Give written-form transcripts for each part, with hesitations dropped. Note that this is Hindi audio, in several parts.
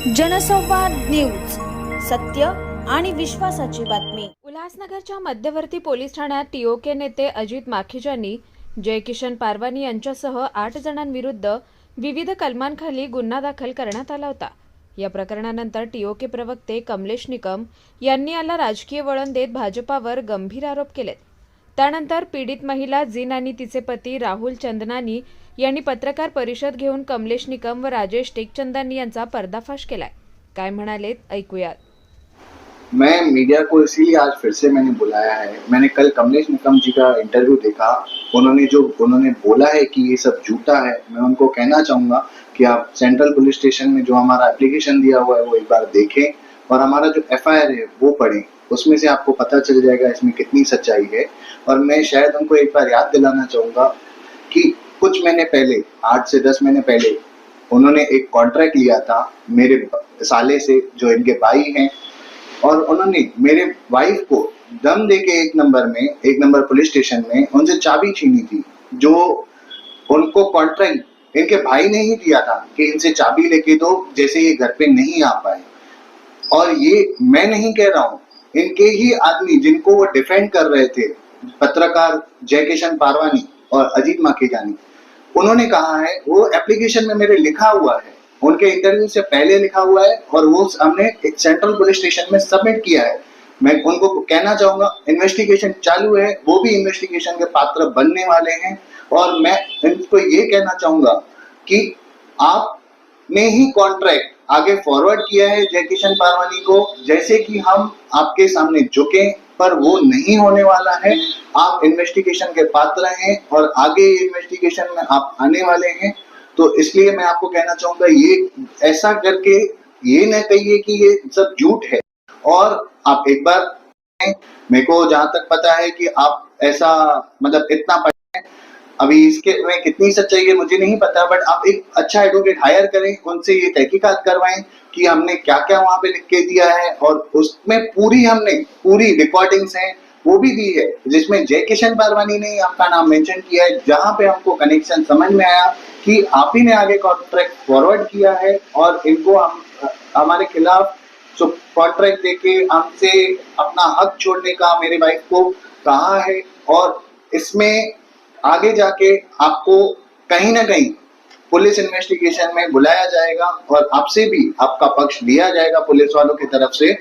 जनसंवाद न्यूज, सत्य आणि विश्वासाची बातमी। उल्हासनगरच्या मध्यवर्ती पोलीस ठाण्यात टीओके नेते अजित माखीजांनी जयकिशन पारवानी यांच्यासह 8 जणांविरुद्ध विविध कलमांखाली गुन्हा दाखल करण्यात आला होता। या प्रकरणानंतर टीओके प्रवक्ते कमलेश निकम यांनी याला राजकीय वळण देत भाजपावर गंभीर आरोप केलेत। त्यानंतर पीडित महिला जिन आणि तिचे पती राहुल चंदनानी यांनी पत्रकार परिषद घेऊन कमलेश निकम व राजेश टेकचंदानी यांचा पर्दाफाश केलाय। काय म्हणालेत ऐकूयात। मैं मीडिया को इसीलिए आज फिर से मैंने बुलाया है। मैंने कल कमलेश निकम जी का इंटरव्यू देखा। उन्होंने बोला है कि ये सब झूठा है। मैं उनको कहना चाहूँगा कि आप सेंट्रल पुलिस स्टेशन में जो हमारा एप्लीकेशन दिया हुआ है वो एक बार देखें और हमारा जो एफआईआर है वो पढ़ें। उसमें से आपको पता चल जाएगा इसमें कितनी सच्चाई है। और मैं शायद उनको एक बार याद दिलाना चाहूँगा कि कुछ महीने पहले, 8 से 10 महीने पहले, उन्होंने एक कॉन्ट्रैक्ट लिया था मेरे साले से, जो इनके भाई हैं, और उन्होंने मेरे वाइफ को दम देके एक नंबर पुलिस स्टेशन में उनसे चाबी छीनी थी, जो उनको कॉन्ट्रैक्ट इनके भाई ने ही दिया था कि इनसे चाबी लेके दो जैसे ये घर पे नहीं आ पाए। और ये मैं नहीं कह रहा हूँ, इनके ही आदमी जिनको वो डिफेंड कर रहे थे, पत्रकार जयकिशन पारवानी और अजीत माखीजानी, उन्होंने कहा है, वो एप्लीकेशन में मेरे लिखा हुआ है, उनके इंटरव्यू से पहले लिखा हुआ है और वो हमने एक सेंट्रल पुलिस स्टेशन में सबमिट किया है। मैं उनको कहना चाहूंगा, इन्वेस्टिगेशन चालू है, वो भी इन्वेस्टिगेशन के पात्र बनने वाले हैं। और मैं इनको ये कहना चाहूंगा कि आपने ही कॉन्ट्रैक्ट आगे फॉरवर्ड किया है जयकिशन पारवानी को, जैसे कि हम आपके सामने झुके, पर वो नहीं होने वाला है। आप इन्वेस्टिगेशन के पात्र हैं और आगे इन्वेस्टिगेशन में आप आने वाले हैं। तो इसलिए मैं आपको कहना चाहूंगा, ये ऐसा करके ये न कहिए कि ये सब झूठ है। और आप एक बार, मेरे को जहां तक पता है कि आप ऐसा मतलब इतना पढ़े हैं, अभी इसके में कितनी सच्चाई है मुझे नहीं पता, बट आप एक अच्छा एडवोकेट हायर करें, उनसे ये तहकीकात करवाएं कि हमने क्या क्या वहां पे लिख के दिया है। और उसमें पूरी रिकॉर्डिंग्स हैं, वो भी दी है, जिसमें जयकिशन पारवानी ने आपका नाम मेंशन किया है, जहां पे हमको कनेक्शन समझ में आया कि आप ही ने आगे कॉन्ट्रैक्ट फॉरवर्ड किया है और इनको हमारे खिलाफ जो कॉन्ट्रैक्ट देके हमसे अपना हक छोड़ने का मेरे वाइफ को कहा है। और इसमें आगे जाके आपको कहीं ना कहीं पुलिस इन्वेस्टिगेशन में बुलाया जाएगा और आपसे भी आपका पक्ष लिया जाएगा पुलिस वालों की तरफ से।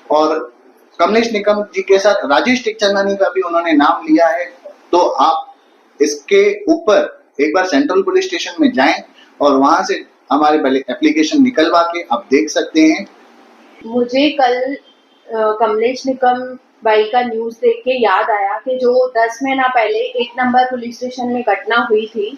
और कमलेश निकम जी के साथ राजेश टेकचंदानी का भी उन्होंने नाम लिया है। तो आप इसके ऊपर एक बार सेंट्रल पुलिस स्टेशन में जाएं और वहां से हमारे पहले एप्लीकेशन निकलवा के आप देख सकते हैं। मुझे कल कमलेश निकम भाई का न्यूज देख के याद आया कि जो 10 महीना पहले 1 नंबर पुलिस स्टेशन में घटना हुई थी,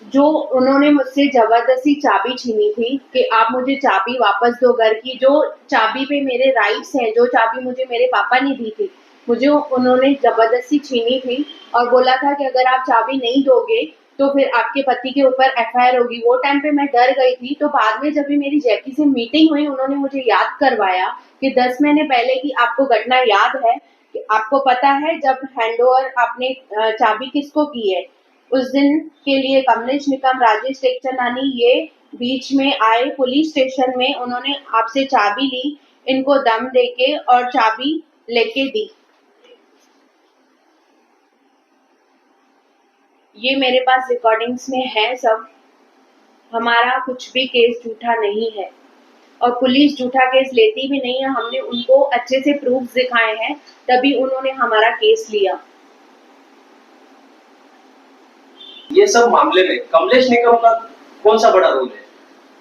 जो उन्होंने मुझसे जबरदस्ती चाबी छीनी थी कि आप मुझे चाबी वापस दो घर की, जो चाबी पे मेरे राइट्स हैं, जो चाबी मुझे मेरे पापा ने दी थी, मुझे उन्होंने जबरदस्ती छीनी थी और बोला था कि अगर आप चाबी नहीं दोगे तो फिर आपके पति के ऊपर एफआईआर होगी। वो टाइम पे मैं डर गई थी। तो बाद में जब भी मेरी जैकी से मीटिंग हुई, उन्होंने मुझे याद करवाया कि 10 महीने पहले की आपको घटना याद है, कि आपको पता है जब हैंडओवर आपने चाबी किसको की है। उस दिन के लिए कमलेश निकम, राजेश टेकचंदानी ये बीच में आए पुलिस स्टेशन में, उन्होंने आपसे चाबी ली, इनको दम देके और चाबी लेके दी। ये मेरे पास रिकॉर्डिंग्स में है सब। हमारा कुछ भी केस झूठा नहीं है और पुलिस झूठा केस लेती भी नहीं है। हमने उनको अच्छे से प्रूफ दिखाए हैं, तभी उन्होंने हमारा केस लिया। ये सब मामले में कमलेश निकम का कौन सा बड़ा रोल है?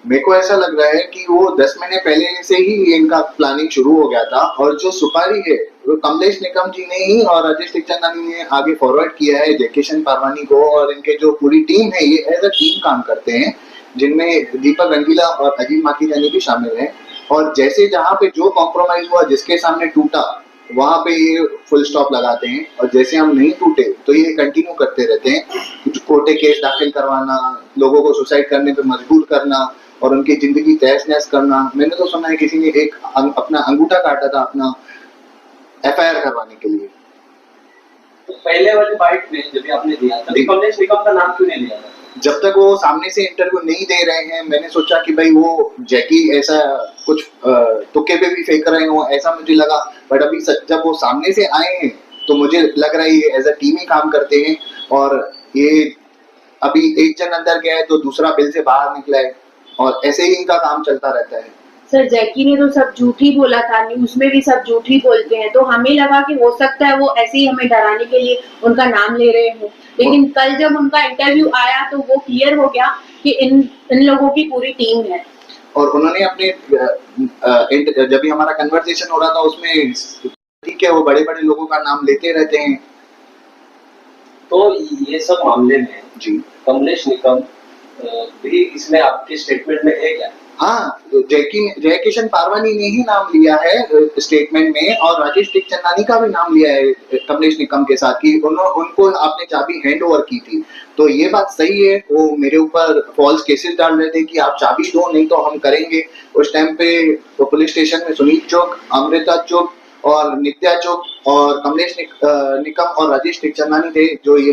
मेरे को ऐसा लग रहा है कि वो 10 महीने पहले से ही इनका प्लानिंग शुरू हो गया था। और जो सुपारी है वो कमलेश निकम जी ने ही और राजेश टेकचंदानी ने आगे फॉरवर्ड किया है जयकिशन पारवानी को। और इनके जो पूरी टीम है, ये एज अ टीम काम करते हैं, जिनमें दीपक रंगीला और अजीत माखीजानी भी शामिल हैं। और जैसे जहाँ पे जो कॉम्प्रोमाइज हुआ, जिसके सामने टूटा, वहां पे ये फुल स्टॉप लगाते हैं। और जैसे हम नहीं टूटे तो ये कंटिन्यू करते रहते हैं। कोर्टे केस दाखिल करवाना, लोगों को सुसाइड करने पे मजबूर करना और उनकी जिंदगी तहस नहस करना। मैंने तो सुना है किसी ने अपना अंगूठा काटा था अपना एफआईआर करवाने के लिए। तो पहले वाली बाइट में जब आपने दिया था, कमलेश निकम का नाम क्यों नहीं लिया था? जब तक वो सामने से इंटरव्यू नहीं दे रहे हैं, मैंने सोचा कि भाई वो जैकी ऐसा कुछ तुक्के पे भी फेंक रहे हो, ऐसा मुझे लगा। बट अभी जब वो सामने से आए हैं तो मुझे लग रहा है ये एज अ टीम ही काम करते हैं। और ये अभी एक जन अंदर गया है तो दूसरा बिल से बाहर निकला है, और ऐसे ही इनका काम चलता रहता है। सर जैकी ने तो सब झूठ ही बोला था, न्यूज में भी सब झूठ ही बोलते हैं, तो हमें लगा कि हो सकता है वो ऐसे ही हमें डराने के लिए उनका नाम ले रहे हो। लेकिन कल जब उनका इंटरव्यू आया तो वो क्लियर हो गया कि इन लोगों की पूरी टीम है। और उन्होंने अपने जब भी हमारा कन्वर्सेशन हो रहा था उसमें, ठीक है, वो बड़े बड़े लोगों का नाम लेते रहते हैं। तो ये सब मामले में जी कमलेश निकम भी इसमें आपके स्टेटमेंट में है क्या? हाँ, जय किशन पारवानी ने ही नाम लिया है स्टेटमेंट में, और राजेश टिकचंदानी का भी नाम लिया है कमलेश निकम के साथ कि उनको आपने चाबी हैंड ओवर की थी। तो ये बात सही है, वो मेरे ऊपर फॉल्स केसेस डाल रहे थे कि आप चाबी दो नहीं तो हम करेंगे। उस टाइम पे तो पुलिस स्टेशन में सुनील चौक, अमृता चौक और नित्या चौक और कमलेश निकम और राजेश टिकचंदानी थे जो ये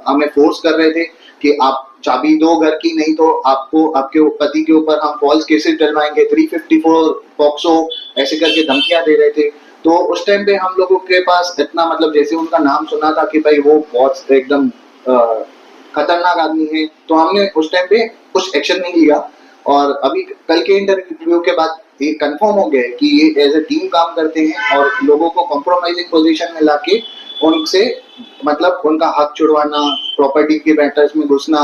हमें फोर्स कर रहे थे कि आप चाबी दो घर की, नहीं तो आपको आपके पति के ऊपर हम फॉल्स केसेस डलवाएंगे, 354 पॉक्सो ऐसे करके धमकियां दे रहे थे। तो उस टाइम पे हम लोगों के पास इतना, मतलब जैसे उनका नाम सुना था कि भाई वो बहुत एकदम खतरनाक आदमी है, तो हमने उस टाइम पे कुछ एक्शन नहीं लिया। और अभी कल के इंटरव्यू के बाद ये कंफर्म हो गया है कि ये एज ए टीम काम करते हैं और लोगों को कॉम्प्रोमाइजिंग पोजीशन में लाके उनसे मतलब उनका हक छुड़वाना, प्रॉपर्टी के मैटर्स में घुसना,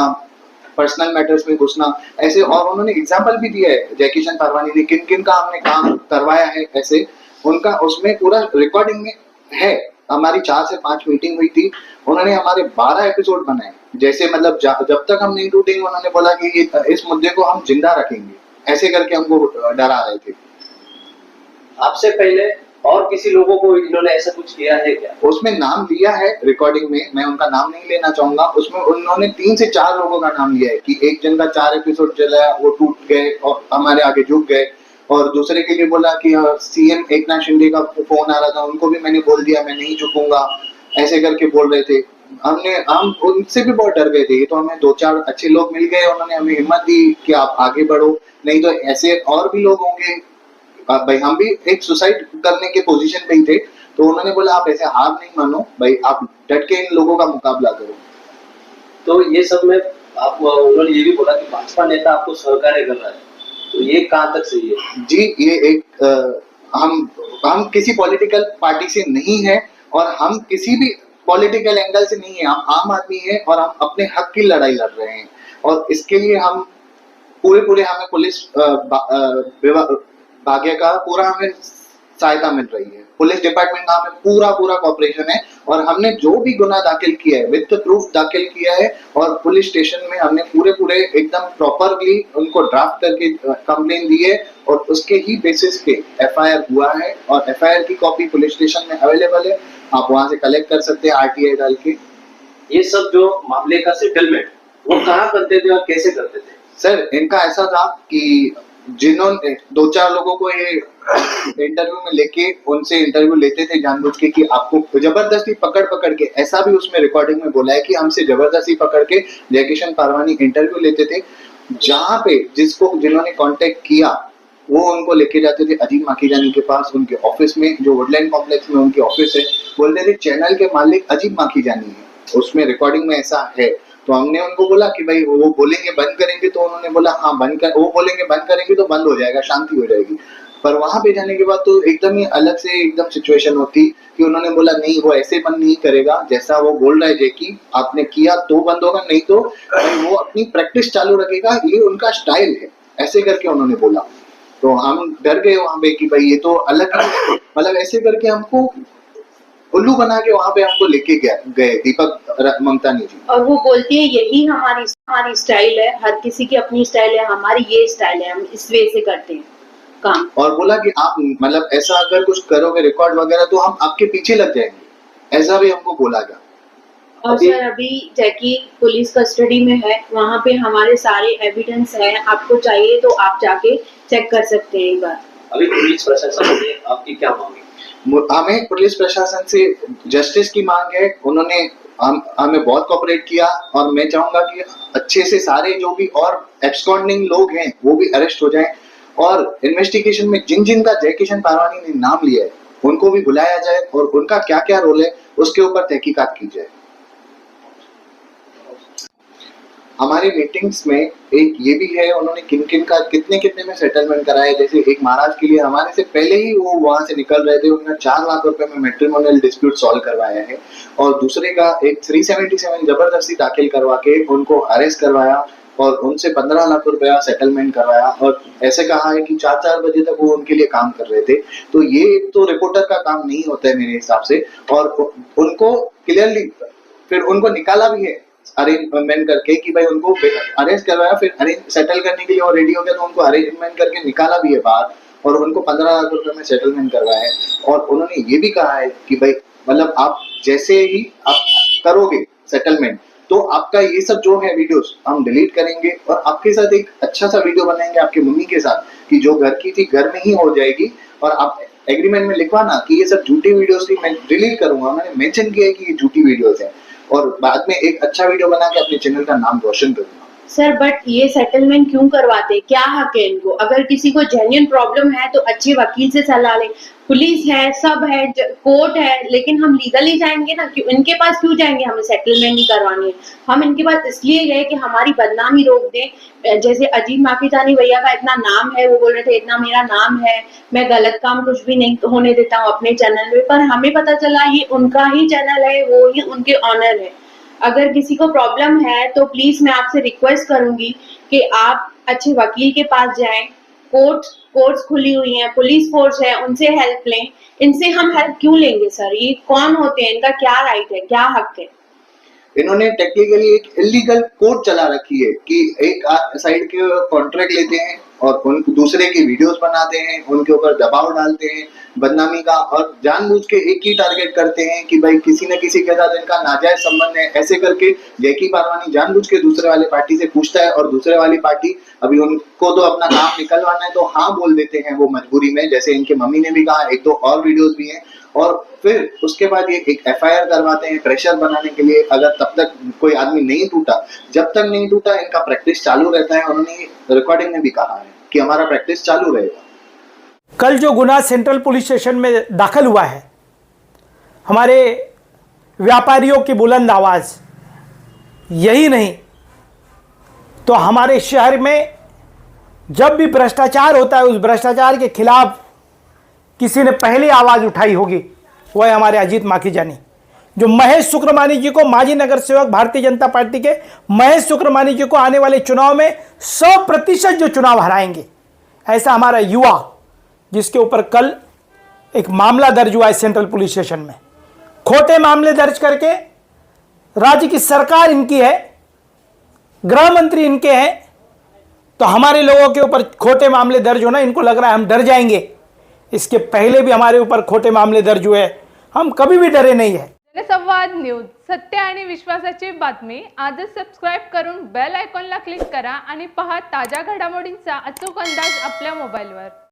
पर्सनल मैटर्स में घुसना, ऐसे। और उन्होंने एग्जाम्पल भी दिया है जय किशन पारवानी ने किन किन का हमने काम करवाया है, ऐसे उनका उसमें पूरा रिकॉर्डिंग में है। हमारी 4 से 5 मीटिंग हुई थी, उन्होंने हमारे 12 एपिसोड बनाए। जैसे मतलब जब तक हम नहीं टूटेंगे, उन्होंने बोला कि इस मुद्दे को हम जिंदा रखेंगे, ऐसे करके हमको डरा रहे थे। आपसे पहले और किसी लोगों को इन्होंने ऐसा कुछ किया है क्या? उसमें नाम लिया है रिकॉर्डिंग में, मैं उनका नाम नहीं लेना चाहूंगा। उसमें उन्होंने 3 से 4 लोगों का नाम लिया है कि एक जन का 4 एपिसोड चला, वो टूट गए और हमारे आगे झुक गए। और दूसरे के लिए बोला कि सीएम एकनाथ शिंदे का फोन आ रहा था, उनको भी मैंने बोल दिया मैं नहीं झुकूंगा, ऐसे करके बोल रहे थे। हम उनसे भी बहुत डर गए थे। तो हमें 2-4 अच्छे लोग मिल गए, उन्होंने हमें हिम्मत दी कि आप आगे बढ़ो, नहीं तो ऐसे और भी लोग होंगे। भाई हम भी एक सुसाइड करने के पोजीशन पे ही थे, तो उन्होंने बोला आप ऐसे हार नहीं मानो भाई, आप डट के इन लोगों का मुकाबला करो। तो ये सब में आप उन्होंने ये भी बोला कि भाजपा नेता आपको सहकार्य कर रहा है, तो ये कहाँ तक सही है? जी, ये एक हम किसी पॉलिटिकल पार्टी से नहीं है और हम किसी भी पॉलिटिकल एंगल से नहीं है। हम आम आदमी है और हम अपने हक की लड़ाई लड़ रहे हैं, और इसके लिए हम पूरे हमें पुलिस भाग्य का पूरा हमें सहायता मिल रही है। पुलिस डिपार्टमेंट का हमें पूरा कॉपरेशन है, और हमने जो भी गुना दाखिल किया है विद प्रूफ दाखिल किया है, और पुलिस स्टेशन में हमने पूरे एकदम प्रॉपरली उनको ड्राफ्ट करके कंप्लेन दी है, और उसके ही बेसिस पे एफआईआर हुआ है। और एफआईआर की कॉपी पुलिस स्टेशन में अवेलेबल है, आप वहां से कलेक्ट कर सकते हैं आरटीआई डाल के। ये सब जो मामले का सेटलमेंट वो कहाँ करते थे और कैसे करते थे? सर इनका ऐसा था कि जिन्होंने 2-4 लोगों को ये इंटरव्यू में लेके उनसे इंटरव्यू लेते थे जानबूझ के कि आपको जबरदस्ती पकड़ के, ऐसा भी उसमें रिकॉर्डिंग में बोला है कि हमसे जबरदस्ती पकड़ के जय किशन पारवानी इंटरव्यू लेते थे। जहाँ पे जिन्होंने कांटेक्ट किया वो उनको लेके जाते थे अजीत माखीजानी के पास, उनके ऑफिस में, जो वुडलैंड कॉम्प्लेक्स में उनकी ऑफिस है। बोलते थे चैनल के मालिक अजीत माखीजानी है, उसमें रिकॉर्डिंग में ऐसा है। तो हमने उनको बोला कि भाई वो बोलेंगे बंद करेंगे, तो उन्होंने बोला हाँ वो बोलेंगे बंद करेंगे तो बंद हो जाएगा, शांति हो जाएगी। पर वहां पे जाने के बाद तो एकदम ही अलग से एकदम सिचुएशन होती कि उन्होंने बोला नहीं वो ऐसे बंद नहीं करेगा, जैसा वो बोल रहा है जैकी आपने किया तो बंद होगा, नहीं तो वो अपनी प्रैक्टिस चालू रखेगा, ये उनका स्टाइल है, ऐसे करके उन्होंने बोला। तो हम डर गए वहां पे कि भाई ये तो अलग, मतलब ऐसे करके हमको उल्लू बना के वहां पे हमको लेके गए दीपक ममतानी जी। और वो बोलती है यही हमारी स्टाइल है, हर किसी की अपनी स्टाइल है, हमारी ये स्टाइल है, हम इस वे से करते हैं काम। और बोला कि आप मतलब ऐसा अगर कुछ करोगे रिकॉर्ड वगैरह तो हम आपके पीछे लग जाएंगे, ऐसा भी हमको बोला गया। और सर अभी जैकी पुलिस कस्टडी में है, वहाँ पे हमारे सारे एविडेंस है, आपको चाहिए तो आप जाके चेक कर सकते हैं एक बार। अभी पुलिस प्रशासन से आपकी क्या मांग है? हमें पुलिस प्रशासन से जस्टिस की मांग है। उन्होंने हमें बहुत कोऑपरेट किया और मैं चाहूंगा कि अच्छे से सारे जो भी और एब्सकॉन्डिंग लोग हैं वो भी अरेस्ट हो जाएं और इन्वेस्टिगेशन में जिन जिन का जय किशन पारवानी ने नाम लिया है उनको भी बुलाया जाए और उनका क्या क्या रोल है उसके ऊपर तहकीकात की जाए। हमारी मीटिंग्स में एक ये भी है, उन्होंने किन किन का कितने कितने में सेटलमेंट कराया। जैसे एक महाराज के लिए हमारे से पहले ही वो वहां से निकल रहे थे, उन्होंने 4 लाख रुपए में मैट्रिमोनियल डिस्प्यूट सॉल्व करवाया है और दूसरे का एक 377 जबरदस्ती दाखिल करवा के उनको अरेस्ट करवाया और उनसे 15 लाख रुपया सेटलमेंट करवाया और ऐसे कहा है कि 4 बजे तक वो उनके लिए काम कर रहे थे। तो ये तो रिपोर्टर का काम नहीं होता है मेरे हिसाब से। और उनको क्लियरली फिर उनको निकाला भी है अरेंजमेंट करके कि भाई उनको अरेस्ट करवाया, फिर सेटल करने के लिए और रेडी हो गया तो उनको अरेंजमेंट करके निकाला भी है बाहर और उनको 15 लाख रुपए में सेटलमेंट करवाया है। और उन्होंने ये भी कहा है कि भाई मतलब आप जैसे ही आप करोगे सेटलमेंट तो आपका ये सब जो है वीडियोस हम डिलीट करेंगे और आपके साथ एक अच्छा सा वीडियो बनाएंगे आपके मम्मी के साथ कि जो घर की थी घर में ही हो जाएगी और आप एग्रीमेंट में लिखवाना कि ये सब झूठी वीडियोस थी, मैं डिलीट करूंगा। मैंने मेंशन किया है कि ये झूठी वीडियोस है और बाद में एक अच्छा वीडियो बना के अपने चैनल का नाम रोशन करूंगा। सर बट ये सेटलमेंट क्यों करवाते, क्या हक है इनको? अगर किसी को जेन्युइन प्रॉब्लम है तो अच्छे वकील से सलाह लें। पुलिस है, सब है, कोर्ट है, लेकिन हम लीगली जाएंगे ना, क्यों इनके पास क्यों जाएंगे? हमें सेटलमेंट नहीं करवानी है। हम इनके पास इसलिए गए कि हमारी बदनामी रोक दें। जैसे अजीत माखीजानी भैया का इतना नाम है, वो बोल रहे थे इतना मेरा नाम है, मैं गलत काम कुछ भी नहीं होने देता हूँ अपने चैनल में, पर हमें पता चला ये उनका ही चैनल है, वो ही उनके ऑनर है। अगर किसी को प्रॉब्लम है तो प्लीज मैं आपसे रिक्वेस्ट करूंगी कि आप अच्छे वकील के पास जाएं। कोर्ट्स खुली हुई हैं, पुलिस फोर्स है, उनसे हेल्प लें। इनसे हम हेल्प क्यों लेंगे सर? ये कौन होते हैं? इनका क्या राइट है, क्या हक है? इन्होंने टेक्निकली एक इलीगल कोर्ट चला रखी है कि एक साइड के कॉन्ट्रैक्ट लेते हैं और उन दूसरे की वीडियोस बनाते हैं, उनके ऊपर दबाव डालते हैं बदनामी का और जानबूझ के एक ही टारगेट करते हैं कि भाई किसी न किसी के साथ इनका नाजायज संबंध है। ऐसे करके जैकी पारवानी जानबूझ के दूसरे वाले पार्टी से पूछता है और दूसरे वाली पार्टी अभी उनको तो अपना काम निकलवाना है तो हाँ बोल देते हैं वो मजबूरी में, जैसे इनके मम्मी ने भी कहा। 1-2 और वीडियोस भी हैं और फिर उसके बाद ये एक FIR करवाते हैं प्रेशर बनाने के लिए। अगर तब तक कोई आदमी नहीं टूटा, जब तक नहीं टूटा इनका प्रैक्टिस चालू रहता है। उन्होंने रिकॉर्डिंग में भी कहा है कि हमारा प्रैक्टिस चालू रहेगा। कल जो गुना सेंट्रल पुलिस स्टेशन में दाखिल हुआ है, हमारे व्यापारियों की बुलंद आवाज़ यही नहीं तो हमारे शहर में जब भी भ्रष्टाचार होता है उस भ्रष्टाचार के खिलाफ किसी ने पहली आवाज़ उठाई होगी, वो है हमारे अजीत माखीजानी, जो महेश शुक्रमानी जी को, माजी नगर सेवक भारतीय जनता पार्टी के महेश शुक्रमानी जी को आने वाले चुनाव में 100% जो चुनाव हराएंगे। ऐसा हमारा युवा, जिसके ऊपर कल एक मामला दर्ज हुआ है सेंट्रल पुलिस स्टेशन में, खोटे मामले दर्ज करके राज्य की सरकार इनकी है, गृह मंत्री इनके हैं, तो हमारे लोगों के ऊपर खोटे मामले दर्ज होना, इनको लग रहा है हम डर जाएंगे। इसके पहले भी हमारे ऊपर खोटे मामले दर्ज हुए, हम कभी भी डरे नहीं है। जनसंवाद न्यूज, सत्य आणि विश्वासाची बातमी। आजच सबस्क्राईब करून बेल आयकॉनला क्लिक करा आणि पहा ताज्या घडामोडींचा अचूक अंदाज आपल्या मोबाईलवर।